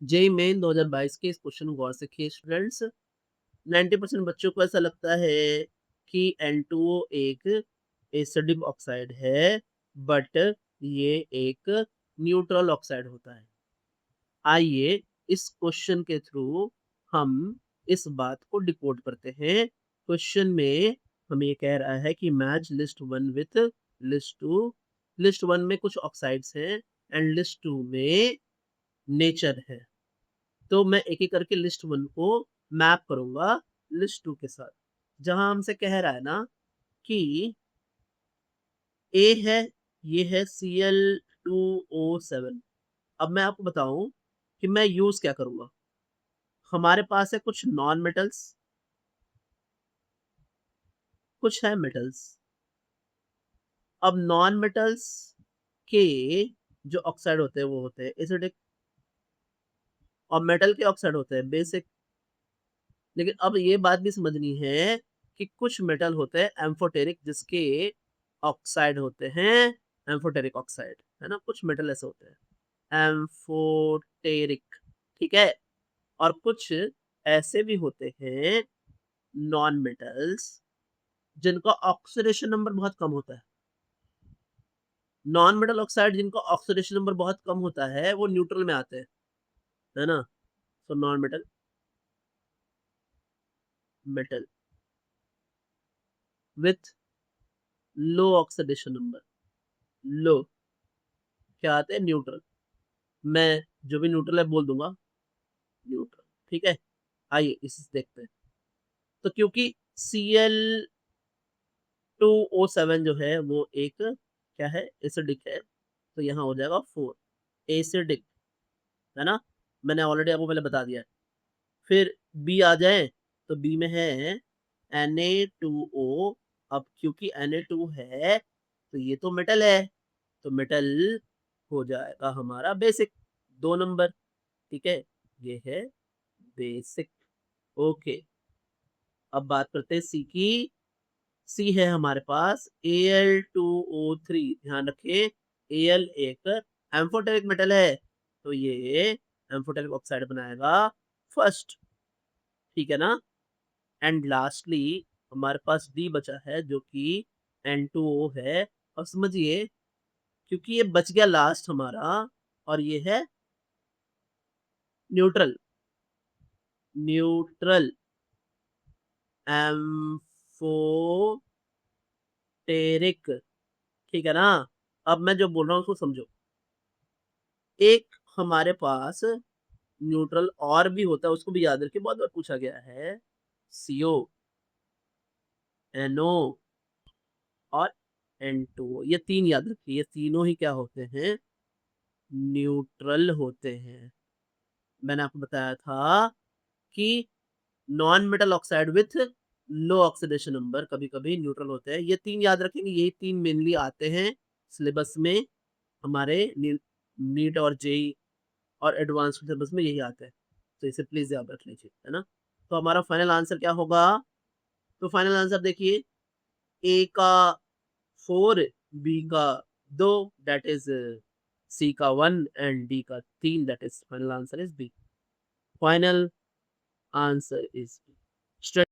JEE main 2022 के इस question को गौर से देखिए स्टूडेंट्स। 90% बच्चों को ऐसा लगता है कि N2O एक एसिडिक ऑक्साइड है, बट ये एक न्यूट्रल ऑक्साइड होता है। आइए इस क्वेश्चन के थ्रू हम इस बात को डिकोड करते हैं। क्वेश्चन में हमें ये कह रहा है कि match list 1 with list 2। List 1 में कुछ ऑक्साइड्स हैं एंड लिस्ट 2 में नेचर है। तो मैं एक-एक करके लिस्ट 1 को मैप करूँगा लिस्ट 2 के साथ। जहाँ हमसे कह रहा है ना कि ए है, ये है Cl2O7। अब मैं आपको बताऊँ कि मैं यूज़ क्या करूँगा। हमारे पास है कुछ नॉन मेटल्स, कुछ है मेटल्स। अब नॉन मेटल्स के जो ऑक्साइड होते हैं वो होते हैं एसिडिक और मेटल के ऑक्साइड होते हैं बेसिक। लेकिन अब ये बात भी समझनी है कि कुछ मेटल होते हैं एम्फोटेरिक जिसके ऑक्साइड होते हैं एम्फोटेरिक ऑक्साइड, है ना? कुछ मेटल ऐसे होते हैं एम्फोटेरिक, ठीक है? और कुछ ऐसे भी होते हैं नॉन मेटल्स जिनका ऑक्सीडेशन नंबर बहुत कम होता है। नॉन मेटल ऑक्साइड जिनका ऑक्सीडेशन नंबर बहुत कम होता है वो न्यूट्रल में आते हैं, है ना? So non metal, metal with low oxidation number, low क्या आते हैं न्यूट्रल। मैं जो भी न्यूट्रल है बोल दूँगा न्यूट्रल, ठीक है? आइए इसे देखते हैं। तो क्योंकि Cl2O7 जो है वो एक क्या है एसिडिक है, तो यहाँ हो जाएगा 4 एसिडिक, है ना? मैंने ऑलरेडी आपको पहले बता दिया है। फिर बी आ जाए तो बी में है Na2O। अब क्योंकि Na2 है तो ये तो मेटल है, तो मेटल हो जाएगा हमारा बेसिक 2 नंबर, ठीक है? ये है बेसिक, ओके। अब बात करते हैं सी की। सी है हमारे पास Al2O3। ध्यान रखें Al एक एम्फोटेरिक मेटल है, तो ये एम्फोटेरिक ऑक्साइड बनाएगा फर्स्ट, ठीक है ना? एंड लास्टली हमारे पास डी बचा है जो कि N2O है। और समझिए क्योंकि ये बच गया लास्ट हमारा और ये है न्यूट्रल, न्यूट्रल एम्फोटेरिक, ठीक है ना? अब मैं जो बोल रहा हूँ उसको समझो। एक हमारे पास न्यूट्रल और भी होता है, उसको भी याद रखिए, बहुत बार पूछा गया है। CO, NO और N2O, ये 3 याद रखिए, ये तीनों ही क्या होते हैं? न्यूट्रल होते हैं। मैंने आपको बताया था कि non metal oxide with low oxidation number कभी-कभी न्यूट्रल होते हैं। ये 3 याद रखेंगे, यही 3 मेनली आते हैं सिलेबस में हमारे नीट और जेईई और एडवांस्ड सिलेबस में यही आता है। तो इसे प्लीज़ याद रख लीजिए, है ना? तो हमारा फाइनल आंसर क्या होगा? तो फाइनल आंसर देखिए, ए का 4, बी का 2 दैट इज़ सी का 1 एंड डी का 3 that is final answer is B. Final answer is B.